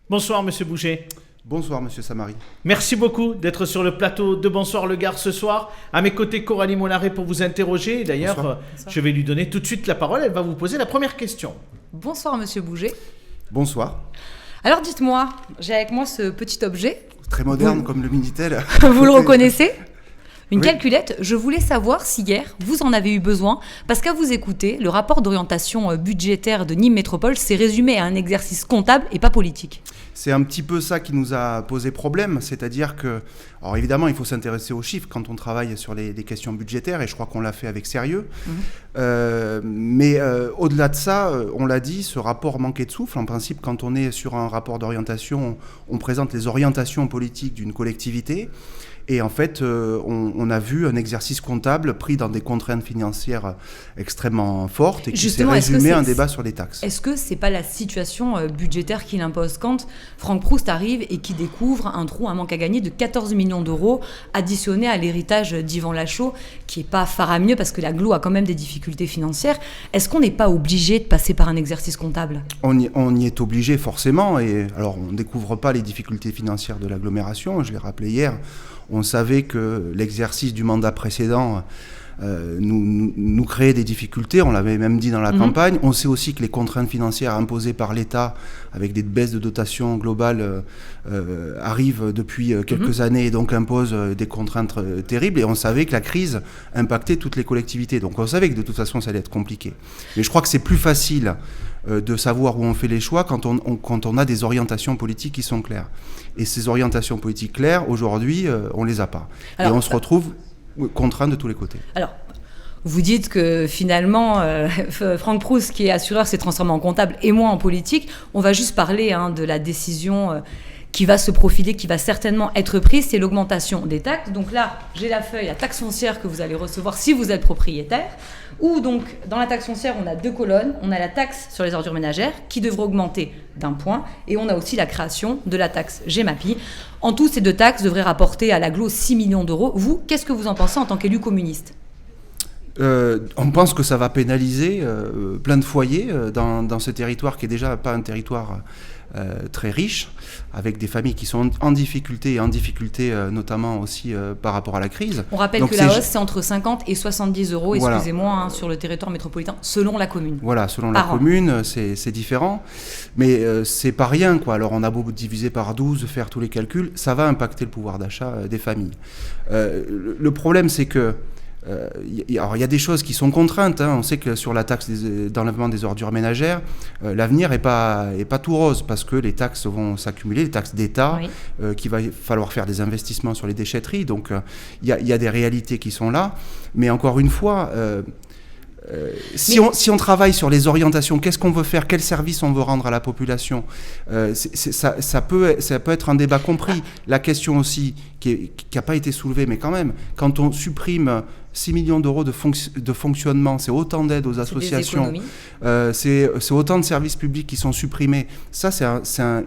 Bonsoir Monsieur Boucher. Bonsoir Monsieur Samari. Merci beaucoup d'être sur le plateau de Bonsoir le Gard ce soir. À mes côtés, Coralie Mollaret pour vous interroger. D'ailleurs, je vais lui donner tout de suite la parole. Elle va vous poser la première question. Bonsoir Monsieur Boucher. Bonsoir. Alors dites-moi, j'ai avec moi ce petit objet. Très moderne comme le Minitel. Vous le reconnaissez ? Une Oui. calculette. Je voulais savoir si hier, vous en avez eu besoin, parce qu'à vous écouter, le rapport d'orientation budgétaire de Nîmes Métropole s'est résumé à un exercice comptable et pas politique. C'est un petit peu ça qui nous a posé problème, c'est-à-dire que, alors évidemment, il faut s'intéresser aux chiffres quand on travaille sur les questions budgétaires, et je crois qu'on l'a fait avec sérieux. Mais au-delà de ça, on l'a dit, ce rapport manquait de souffle. En principe, quand on est sur un rapport d'orientation, on présente les orientations politiques d'une collectivité. Et en fait, on a vu un exercice comptable pris dans des contraintes financières extrêmement fortes et qui s'est résumé à un débat sur les taxes. Est-ce que c'est pas la situation budgétaire qui l'impose quand Franck Proust arrive et qui découvre un manque à gagner de 14 millions d'euros additionné à l'héritage d'Yvan Lachaud, qui est pas faramineux parce que l'agglo a quand même des difficultés financières. Est-ce qu'on n'est pas obligé de passer par un exercice comptable ? On y est obligé forcément. Et alors, on ne découvre pas les difficultés financières de l'agglomération. Je l'ai rappelé hier. On savait que l'exercice du mandat précédent nous créait des difficultés, on l'avait même dit dans la campagne. On sait aussi que les contraintes financières imposées par l'État, avec des baisses de dotation globales, arrivent depuis quelques années et donc imposent des contraintes terribles. Et on savait que la crise impactait toutes les collectivités. Donc on savait que de toute façon ça allait être compliqué. Mais je crois que c'est plus facile de savoir où on fait les choix quand on a des orientations politiques qui sont claires. Et ces orientations politiques claires, aujourd'hui, on ne les a pas. Alors, et on se retrouve contraint de tous les côtés. Alors, vous dites que finalement, Franck Proust, qui est assureur, s'est transformé en comptable et moi en politique. On va juste parler de la décision qui va se profiler, qui va certainement être prise, c'est l'augmentation des taxes. Donc là, j'ai la feuille, la taxe foncière que vous allez recevoir si vous êtes propriétaire. Ou donc, dans la taxe foncière, on a deux colonnes. On a la taxe sur les ordures ménagères qui devrait augmenter d'un point. Et on a aussi la création de la taxe Gemapi. En tout, ces deux taxes devraient rapporter à l'agglo 6 millions d'euros. Vous, qu'est-ce que vous en pensez en tant qu'élu communiste ? On pense que ça va pénaliser plein de foyers dans ce territoire qui est déjà pas un territoire très riche, avec des familles qui sont en difficulté notamment aussi par rapport à la crise. On rappelle donc que la hausse, c'est entre 50 et 70 euros, excusez-moi, sur le territoire métropolitain, selon la commune. Voilà, selon la commune, c'est différent. Mais c'est pas rien, quoi. Alors on a beau diviser par 12, faire tous les calculs, ça va impacter le pouvoir d'achat des familles. Le problème, c'est que alors, il y a des choses qui sont contraintes. On sait que sur la taxe d'enlèvement des ordures ménagères, l'avenir est pas tout rose parce que les taxes vont s'accumuler, les taxes d'État, qu'il va falloir faire des investissements sur les déchetteries. Donc, il y a des réalités qui sont là. Mais encore une fois, si on travaille sur les orientations, qu'est-ce qu'on veut faire, quel service on veut rendre à la population, ça peut être un débat compris. La question aussi, qui n'a pas été soulevée, mais quand même, quand on supprime 6 millions d'euros de fonctionnement, c'est autant d'aides aux associations, c'est autant de services publics qui sont supprimés. Ça, c'est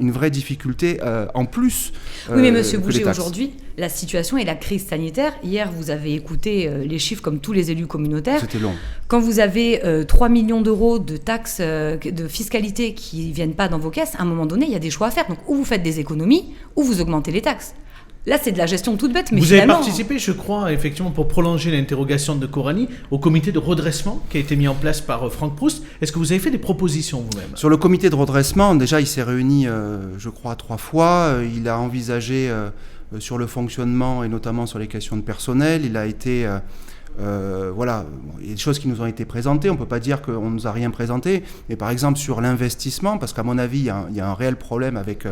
une vraie difficulté en plus. Oui, mais Monsieur Boucher, aujourd'hui, la situation est la crise sanitaire. Hier, vous avez écouté les chiffres comme tous les élus communautaires. C'était long. Quand vous avez 3 millions d'euros de taxes de fiscalité qui ne viennent pas dans vos caisses, à un moment donné, il y a des choix à faire. Donc, ou vous faites des économies, ou vous augmentez les taxes. Là, c'est de la gestion toute bête, mais vous avez participé, je crois, effectivement, pour prolonger l'interrogation de Coralie, au comité de redressement qui a été mis en place par Franck Proust. Est-ce que vous avez fait des propositions vous-même ? Sur le comité de redressement, déjà, il s'est réuni, je crois, 3 fois. Il a envisagé sur le fonctionnement et notamment sur les questions de personnel. Il a été... voilà, il y a des choses qui nous ont été présentées, on ne peut pas dire qu'on ne nous a rien présenté, mais par exemple sur l'investissement, parce qu'à mon avis, il y a un réel problème avec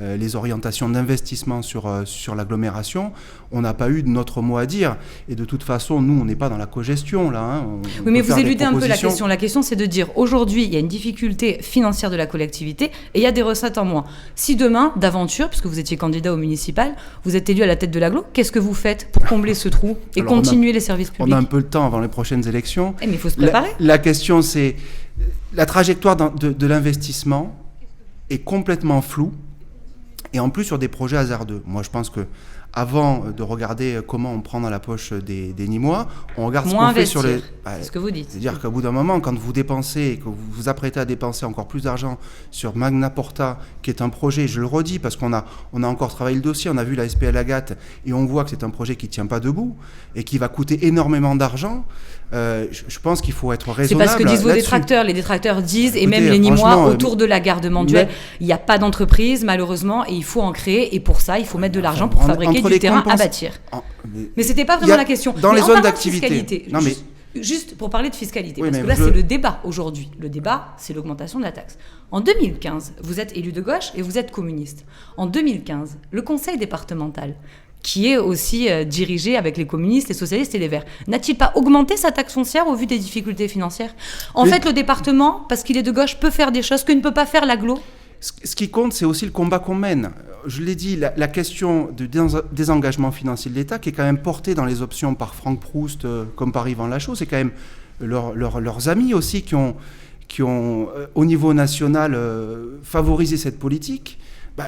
les orientations d'investissement sur l'agglomération, on n'a pas eu notre mot à dire, et de toute façon, nous, on n'est pas dans la cogestion, là. Oui, mais vous éludez un peu la question. La question, c'est de dire, aujourd'hui, il y a une difficulté financière de la collectivité, et il y a des recettes en moins. Si demain, d'aventure, puisque vous étiez candidat au municipal, vous êtes élu à la tête de l'agglo, qu'est-ce que vous faites pour combler ce trou et continuer les services publics ? On a un peu le temps avant les prochaines élections. Mais il faut se préparer. La question, c'est la trajectoire de l'investissement est complètement floue et en plus sur des projets hasardeux. Moi, je pense que avant de regarder comment on prend dans la poche des Nîmois, on regarde ce moins qu'on fait sur les... c'est ce que vous dites. C'est-à-dire qu'au bout d'un moment, quand vous dépensez et que vous vous apprêtez à dépenser encore plus d'argent sur Magna Porta, qui est un projet, je le redis, parce qu'on a encore travaillé le dossier, on a vu la SPL Agathe, et on voit que c'est un projet qui ne tient pas debout, et qui va coûter énormément d'argent. Je pense qu'il faut être raisonnable. C'est parce que disent vos détracteurs. Les détracteurs disent, et même les Nîmois, autour de la gare de Manduel, il n'y a pas d'entreprise, malheureusement, et il faut en créer, et pour ça, il faut mettre de l'argent pour fabriquer du terrain à bâtir. Mais c'était pas vraiment la question. Dans les zones d'activité. Juste pour parler de fiscalité, parce que là, c'est le débat aujourd'hui. Le débat, c'est l'augmentation de la taxe. En 2015, vous êtes élu de gauche et vous êtes communiste. En 2015, le conseil départemental, qui est aussi dirigé avec les communistes, les socialistes et les verts, n'a-t-il pas augmenté sa taxe foncière au vu des difficultés financières ? En fait, le département, parce qu'il est de gauche, peut faire des choses que ne peut pas faire l'agglo. Ce qui compte, c'est aussi le combat qu'on mène. Je l'ai dit, la question du désengagement financier de l'État, qui est quand même portée dans les options par Franck Proust, comme par Yvan Lachaud, c'est quand même leurs amis aussi qui ont au niveau national, favorisé cette politique.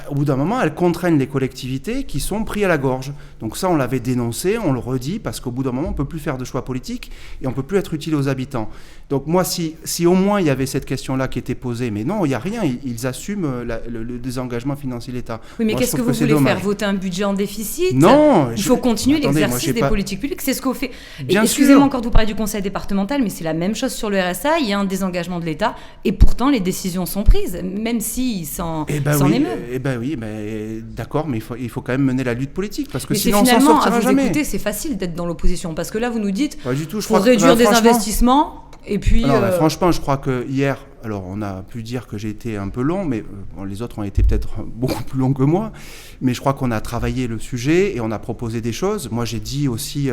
Au bout d'un moment, elles contraignent les collectivités qui sont pris à la gorge. Donc ça, on l'avait dénoncé, on le redit, parce qu'au bout d'un moment, on ne peut plus faire de choix politiques et on ne peut plus être utile aux habitants. Donc moi, si au moins il y avait cette question-là qui était posée, mais non, il n'y a rien, ils assument le désengagement financier de l'État. Oui, mais qu'est-ce que vous voulez faire ? Voter un budget en déficit ? Non. Il faut continuer l'exercice des politiques publiques, c'est ce qu'on fait. Excusez-moi encore de vous parler du conseil départemental, mais c'est la même chose sur le RSA, il y a un désengagement de l'État, et pourtant les décisions sont prises, même s'ils s'en émeuvent. Oui, mais d'accord, mais il faut quand même mener la lutte politique, parce que mais sinon on s'en sortira jamais. Écoutez, c'est facile d'être dans l'opposition, parce que là vous nous dites qu'il faut réduire des investissements, et puis... franchement, je crois que hier, alors on a pu dire que j'ai été un peu long, mais les autres ont été peut-être beaucoup plus longs que moi, mais je crois qu'on a travaillé le sujet et on a proposé des choses. Moi j'ai dit aussi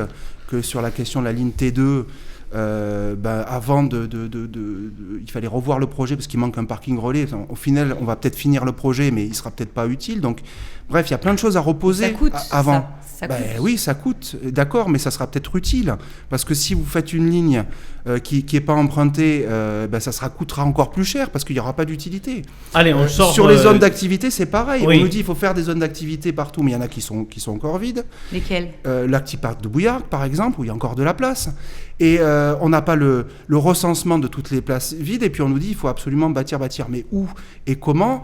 que sur la question de la ligne T2, avant il fallait revoir le projet parce qu'il manque un parking relais. Au final, on va peut-être finir le projet, mais il sera peut-être pas utile. Donc, bref, il y a plein de choses à reposer avant. Ça coûte. Oui, ça coûte, d'accord, mais ça sera peut-être utile parce que si vous faites une ligne qui est pas empruntée, ça coûtera encore plus cher parce qu'il y aura pas d'utilité. Allez, on sort sur les zones d'activité, c'est pareil. Oui. On nous dit il faut faire des zones d'activité partout, mais il y en a qui sont encore vides. Lesquelles ? L'Actipark de Bouillargues, par exemple, où il y a encore de la place. Et on n'a pas le recensement de toutes les places vides, et puis on nous dit il faut absolument bâtir. Mais où et comment ?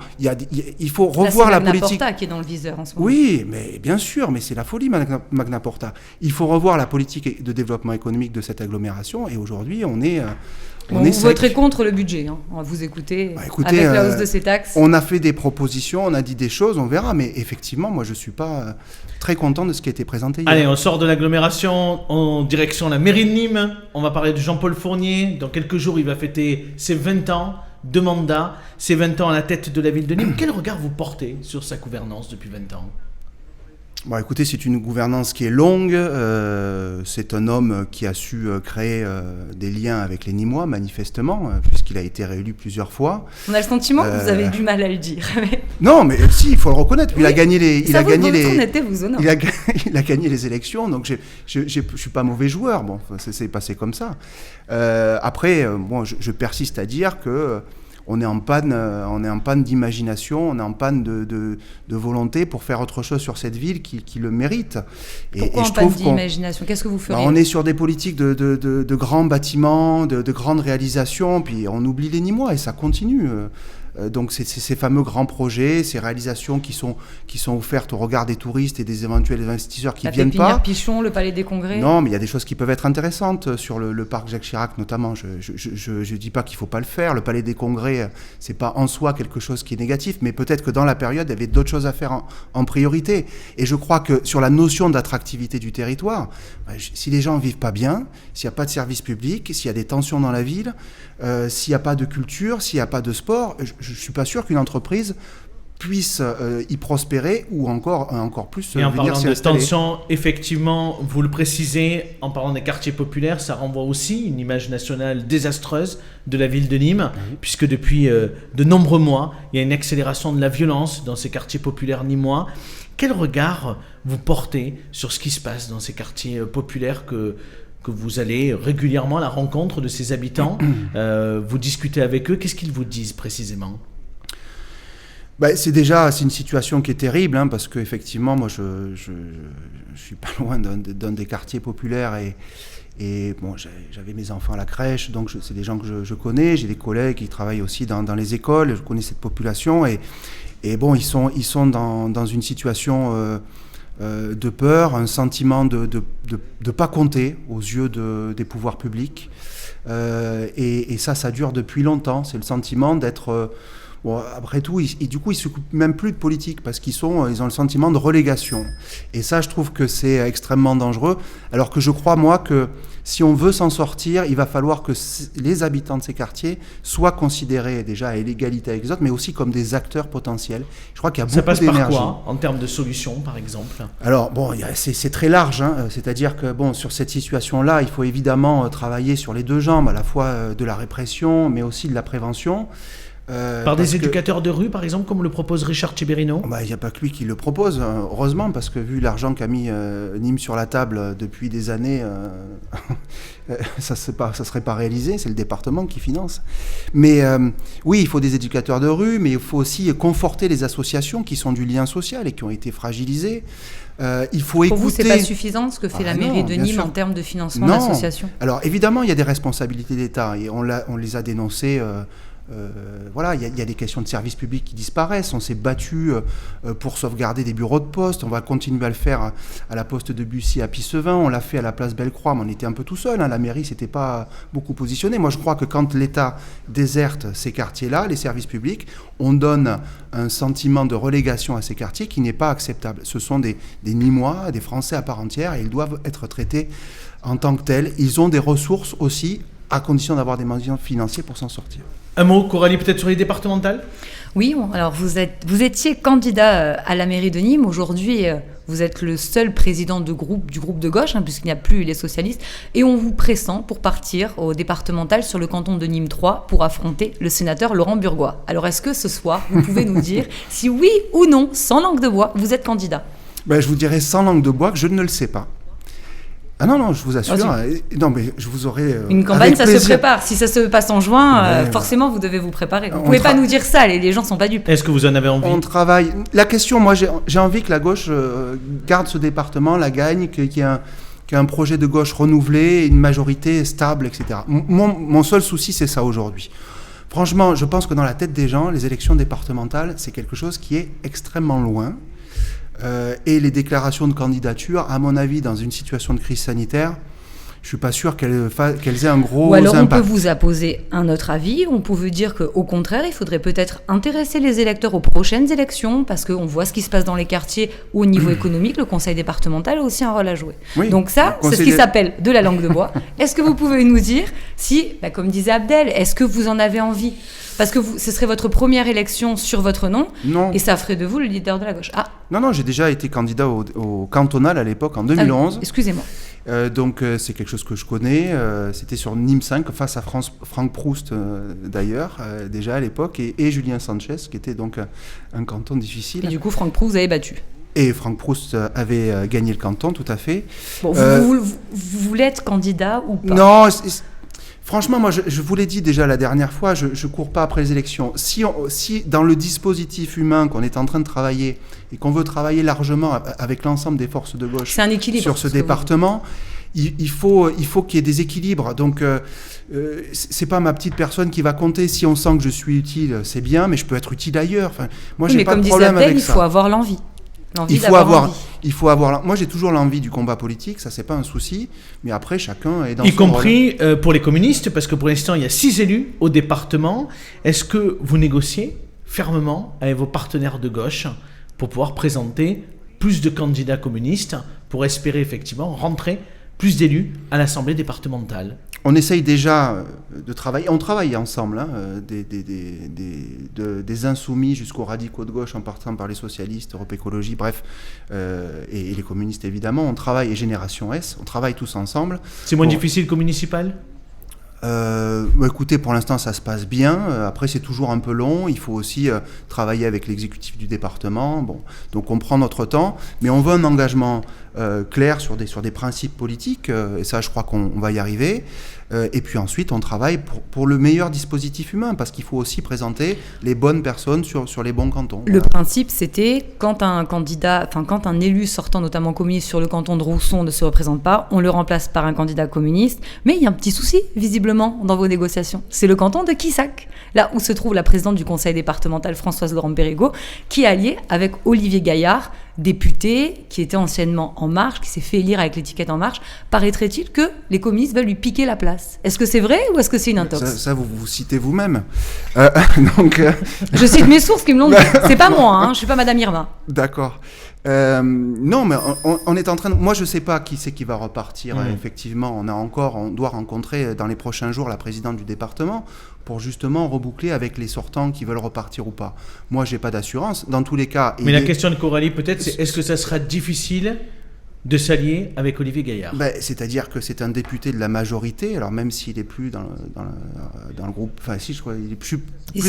Il faut revoir la politique. C'est Magna Porta qui est dans le viseur en ce moment. Oui, mais bien sûr, mais c'est la folie, Magna Porta. Il faut revoir la politique de développement économique de cette agglomération, et aujourd'hui, on est vous voterez contre le budget, hein. On va vous écouter, avec la hausse de ces taxes. On a fait des propositions, on a dit des choses, on verra, mais effectivement, moi je ne suis pas très content de ce qui a été présenté hier. Allez, on sort de l'agglomération en direction de la mairie de Nîmes. On va parler de Jean-Paul Fournier. Dans quelques jours, il va fêter ses 20 ans de mandat, ses 20 ans à la tête de la ville de Nîmes. Quel regard vous portez sur sa gouvernance depuis 20 ans ? Écoutez, c'est une gouvernance qui est longue. C'est un homme qui a su créer des liens avec les Nîmois, manifestement, puisqu'il a été réélu plusieurs fois. On a le sentiment que vous avez du mal à le dire. Non, mais si, il faut le reconnaître. Oui, il a gagné les. Il a gagné les élections, donc je suis pas mauvais joueur. Bon, c'est passé comme ça. Après, je persiste à dire que. On est en panne d'imagination, on est en panne de volonté pour faire autre chose sur cette ville qui le mérite. Pourquoi en panne d'imagination ? Qu'est-ce que vous feriez ? On est sur des politiques de grands bâtiments, de grandes réalisations, puis on oublie les Nîmois et ça continue. Donc c'est ces fameux grands projets, ces réalisations qui sont offertes au regard des touristes et des éventuels investisseurs qui viennent pas. La pépinière Pichon, le Palais des Congrès. Non, mais il y a des choses qui peuvent être intéressantes sur le parc Jacques Chirac notamment. Je dis pas qu'il faut pas le faire. Le Palais des Congrès, c'est pas en soi quelque chose qui est négatif, mais peut-être que dans la période, il y avait d'autres choses à faire en priorité. Et je crois que sur la notion d'attractivité du territoire, si les gens vivent pas bien, s'il n'y a pas de service public, s'il y a des tensions dans la ville, s'il n'y a pas de culture, s'il n'y a pas de sport, je ne suis pas sûr qu'une entreprise puisse y prospérer ou encore plus et en venir s'y installer. En parlant de tension, effectivement, vous le précisez, en parlant des quartiers populaires, ça renvoie aussi une image nationale désastreuse de la ville de Nîmes, puisque depuis de nombreux mois, il y a une accélération de la violence dans ces quartiers populaires nîmois. Quel regard vous portez sur ce qui se passe dans ces quartiers populaires que vous allez régulièrement à la rencontre de ces habitants, vous discutez avec eux, qu'est-ce qu'ils vous disent précisément ? C'est une situation qui est terrible, hein, parce qu'effectivement, moi, je suis pas loin d'un des quartiers populaires et bon, j'avais mes enfants à la crèche, donc c'est des gens que je connais. J'ai des collègues qui travaillent aussi dans les écoles. Je connais cette population et bon, ils sont dans une situation de peur, un sentiment de pas compter aux yeux des pouvoirs publics. Et ça dure depuis longtemps. C'est le sentiment d'être... Bon, après tout, du coup, ils ne s'occupent même plus de politique parce ils ont le sentiment de relégation. Et ça, je trouve que c'est extrêmement dangereux. Alors que je crois, moi, que si on veut s'en sortir, il va falloir que les habitants de ces quartiers soient considérés déjà à l'égalité avec les autres, mais aussi comme des acteurs potentiels. Je crois qu'il y a beaucoup d'énergie. Ça passe par quoi, en termes de solutions, par exemple ? Alors, bon, c'est très large. Hein. C'est-à-dire que, bon, sur cette situation-là, il faut évidemment travailler sur les deux jambes, à la fois de la répression, mais aussi de la prévention. Par des éducateurs de rue, par exemple, comme le propose Richard Tcheberino ? Il n'y a pas que lui qui le propose, heureusement, parce que vu l'argent qu'a mis Nîmes sur la table depuis des années, ça ne serait pas réalisé, c'est le département qui finance. Mais oui, il faut des éducateurs de rue, mais il faut aussi conforter les associations qui sont du lien social et qui ont été fragilisées. Il faut écouter... Pour vous, ce n'est pas suffisant ce que fait la mairie de Nîmes en termes de financement d'associations ? Alors évidemment, il y a des responsabilités d'État et on les a dénoncées. Voilà, il y a des questions de services publics qui disparaissent. On s'est battu pour sauvegarder des bureaux de poste. On va continuer à le faire à la poste de Bussy à Pissevin. On l'a fait à la place Bellecroix, mais on était un peu tout seul. Hein. La mairie s'était pas beaucoup positionnée. Moi, je crois que quand l'État déserte ces quartiers-là, les services publics, on donne un sentiment de relégation à ces quartiers qui n'est pas acceptable. Ce sont des Nîmois, des Français à part entière, et ils doivent être traités en tant que tels. Ils ont des ressources aussi, à condition d'avoir des moyens financiers pour s'en sortir. Un mot, Coralie, peut-être sur les départementales ? Oui, alors vous étiez candidat à la mairie de Nîmes. Aujourd'hui, vous êtes le seul président du groupe de gauche, puisqu'il n'y a plus les socialistes. Et on vous pressent pour partir au départemental sur le canton de Nîmes 3 pour affronter le sénateur Laurent Burgoa. Alors, est-ce que ce soir, vous pouvez nous dire si oui ou non, sans langue de bois, vous êtes candidat ? Je vous dirais sans langue de bois que je ne le sais pas. Ah non, je vous assure. Non, mais je vous aurai. Une campagne, ça se prépare. Si ça se passe en juin, forcément, vous devez vous préparer. Vous ne pouvez pas nous dire ça, les gens ne sont pas dupes. Est-ce que vous en avez envie ? On travaille. La question, moi, j'ai envie que la gauche garde ce département, la gagne, qu'il y ait un projet de gauche renouvelé, une majorité stable, etc. Mon seul souci, c'est ça aujourd'hui. Franchement, je pense que dans la tête des gens, les élections départementales, c'est quelque chose qui est extrêmement loin. Et les déclarations de candidature, à mon avis, dans une situation de crise sanitaire, je ne suis pas sûr qu'elles aient un gros impact. Ou alors on peut vous apposer un autre avis, on peut vous dire qu'au contraire, il faudrait peut-être intéresser les électeurs aux prochaines élections, parce qu'on voit ce qui se passe dans les quartiers où au niveau économique, le conseil départemental a aussi un rôle à jouer. Oui, donc ça, c'est ce qui s'appelle de la langue de bois. Est-ce que vous pouvez nous dire si, comme disait Abdel, est-ce que vous en avez envie ? Parce que ce serait votre première élection sur votre nom, et ça ferait de vous le leader de la gauche. Ah. Non, j'ai déjà été candidat au cantonal à l'époque, en 2011. Excusez-moi. Donc c'est quelque chose que je connais. C'était sur Nîmes 5, face à Franck Proust d'ailleurs, déjà à l'époque, et Julien Sanchez, qui était donc un canton difficile. Et du coup, Franck Proust, vous avez battu. Et Franck Proust avait gagné le canton, tout à fait. Bon, vous voulez être candidat ou pas ? Non, franchement, moi, je vous l'ai dit déjà la dernière fois, je ne cours pas après les élections. Si dans le dispositif humain qu'on est en train de travailler et qu'on veut travailler largement avec l'ensemble des forces de gauche sur ce département, il faut qu'il y ait des équilibres. Donc, c'est pas ma petite personne qui va compter. Si on sent que je suis utile, c'est bien, mais je peux être utile ailleurs. Enfin, moi, j'ai pas de problème avec ça. Mais comme disait Abdel, il faut avoir l'envie. Il faut avoir. Moi, j'ai toujours l'envie du combat politique, ça c'est pas un souci. Mais après, chacun est dans son rôle. Y compris pour les communistes, parce que pour l'instant, il y a 6 élus au département. Est-ce que vous négociez fermement avec vos partenaires de gauche pour pouvoir présenter plus de candidats communistes pour espérer effectivement rentrer plus d'élus à l'Assemblée départementale ? On essaye déjà de travailler, on travaille ensemble, des insoumis jusqu'aux radicaux de gauche, en partant par les socialistes, Europe Écologie, bref, et les communistes évidemment. On travaille, et Génération S, on travaille tous ensemble. C'est moins difficile qu'au municipal ? Écoutez, pour l'instant ça se passe bien. Après c'est toujours un peu long. Il faut aussi travailler avec l'exécutif du département. Bon, donc on prend notre temps, mais on veut un engagement clair sur des principes politiques. Et ça, je crois qu'on va y arriver. Et puis ensuite, on travaille pour le meilleur dispositif humain, parce qu'il faut aussi présenter les bonnes personnes sur les bons cantons. Le principe, c'était quand un élu sortant, notamment communiste, sur le canton de Rousson ne se représente pas, on le remplace par un candidat communiste. Mais il y a un petit souci, visiblement, dans vos négociations. C'est le canton de Quissac, là où se trouve la présidente du conseil départemental, Françoise Laurent-Périgot, qui est alliée avec Olivier Gaillard, député qui était anciennement En Marche, qui s'est fait élire avec l'étiquette En Marche. Paraîtrait-il que les communistes veulent lui piquer la place. Est-ce que c'est vrai ou est-ce que c'est une intox ? Ça vous citez vous-même. Je cite mes sources qui me l'ont dit. C'est pas moi, hein, je suis pas Madame Irma. D'accord. Non, mais on est en train de... Moi, je sais pas qui c'est qui va repartir. Effectivement, on doit rencontrer dans les prochains jours la présidente du département pour justement reboucler avec les sortants qui veulent repartir ou pas. Moi, j'ai pas d'assurance. Dans tous les cas... Mais la question de Coralie, peut-être, c'est est-ce que ça sera difficile de s'allier avec Olivier Gaillard? C'est-à-dire que c'est un député de la majorité, alors même s'il n'est plus dans le groupe... Enfin, si, je crois, il n'est plus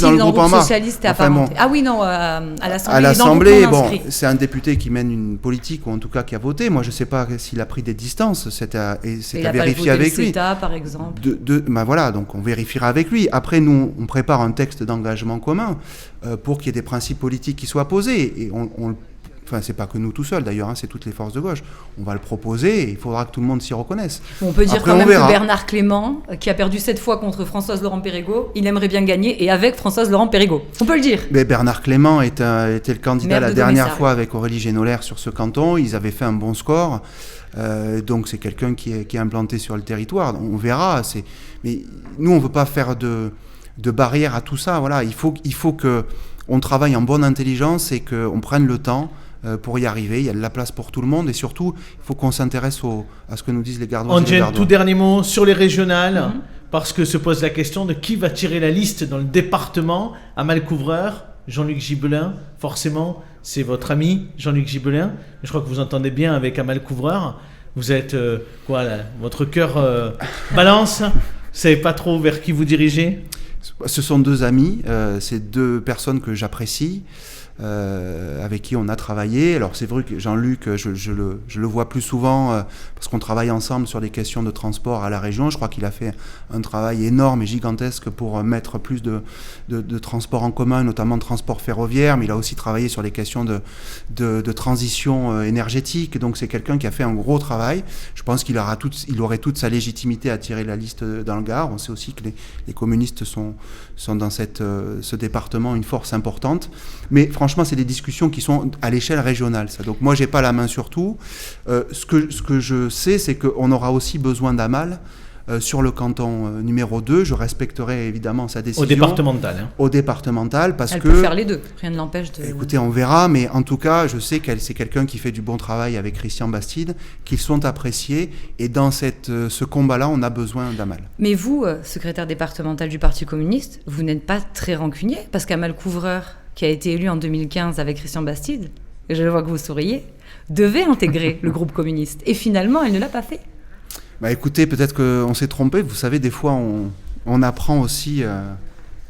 dans le groupe En Marche. Socialiste et apparenté. Ah oui, non, à l'Assemblée. À l'Assemblée, c'est un député qui mène une politique, ou en tout cas qui a voté. Moi, je ne sais pas s'il a pris des distances, c'est à vérifier avec lui. CETA, par exemple. Voilà, donc on vérifiera avec lui. Après, nous, on prépare un texte d'engagement commun pour qu'il y ait des principes politiques qui soient posés. Et Enfin, c'est pas que nous tout seuls d'ailleurs, c'est toutes les forces de gauche. On va le proposer et il faudra que tout le monde s'y reconnaisse. On peut dire quand même que Bernard Clément, qui a perdu 7 fois contre Françoise Laurent-Périgot, il aimerait bien gagner et avec Françoise Laurent-Périgot. On peut le dire. Mais Bernard Clément était le candidat la dernière fois avec Aurélie Génolaire sur ce canton. Ils avaient fait un bon score. Donc c'est quelqu'un qui est implanté sur le territoire. On verra. Mais nous, on veut pas faire de barrière à tout ça. Voilà, il faut que on travaille en bonne intelligence et qu'on prenne le temps pour y arriver. Il y a de la place pour tout le monde et surtout, il faut qu'on s'intéresse à ce que nous disent les gardois. Angèle, tout dernier mot sur les régionales, parce que se pose la question de qui va tirer la liste dans le département. Amal Couvreur, Jean-Luc Gibelin, forcément, c'est votre ami Jean-Luc Gibelin. Je crois que vous entendez bien avec Amal Couvreur. Vous êtes, votre cœur balance. Vous ne savez pas trop vers qui vous dirigez? Ce sont 2 amis, c'est 2 personnes que j'apprécie. Avec qui on a travaillé. Alors c'est vrai que Jean-Luc, je le vois plus souvent parce qu'on travaille ensemble sur des questions de transport à la région. Je crois qu'il a fait un travail énorme et gigantesque pour mettre plus de transport en commun, notamment de transport ferroviaire, mais il a aussi travaillé sur les questions de transition énergétique. Donc c'est quelqu'un qui a fait un gros travail. Je pense qu'il aurait toute sa légitimité à tirer la liste dans le Gard. On sait aussi que les communistes sont dans ce département une force importante. Mais franchement, c'est des discussions qui sont à l'échelle régionale. Ça. Donc moi, j'ai pas la main sur tout. Ce que je sais, c'est qu'on aura aussi besoin d'Amal sur le canton numéro 2. Je respecterai évidemment sa décision. Au départemental. Hein. Au départemental, parce Elle que... peut faire les deux, rien ne l'empêche de... Écoutez, on verra, mais en tout cas, je sais c'est quelqu'un qui fait du bon travail avec Christian Bastide, qu'ils sont appréciés, et dans ce combat-là, on a besoin d'Amal. Mais vous, secrétaire départemental du Parti communiste, vous n'êtes pas très rancunier, parce qu'Amal Couvreur, qui a été élu en 2015 avec Christian Bastide, et je vois que vous souriez, devait intégrer le groupe communiste. Et finalement, elle ne l'a pas fait. Écoutez, peut-être qu'on s'est trompé. Vous savez, des fois, on apprend aussi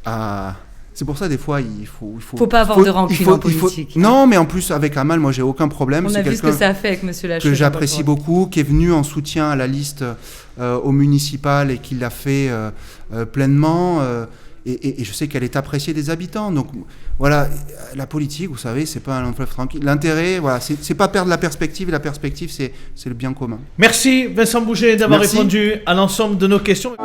à... C'est pour ça, des fois, il faut pas avoir de rancune en politique. Non, mais en plus, avec Amal, moi, j'ai aucun problème. On a vu ce que ça a fait avec M. Lachaud. Que j'apprécie beaucoup, qui est venu en soutien à la liste au municipal et qui l'a fait pleinement. Et je sais qu'elle est appréciée des habitants. Donc voilà, la politique, vous savez, c'est pas un long fleuve tranquille. L'intérêt, voilà, c'est pas perdre la perspective. Et la perspective, c'est le bien commun. Merci Vincent Bouget d'avoir répondu à l'ensemble de nos questions.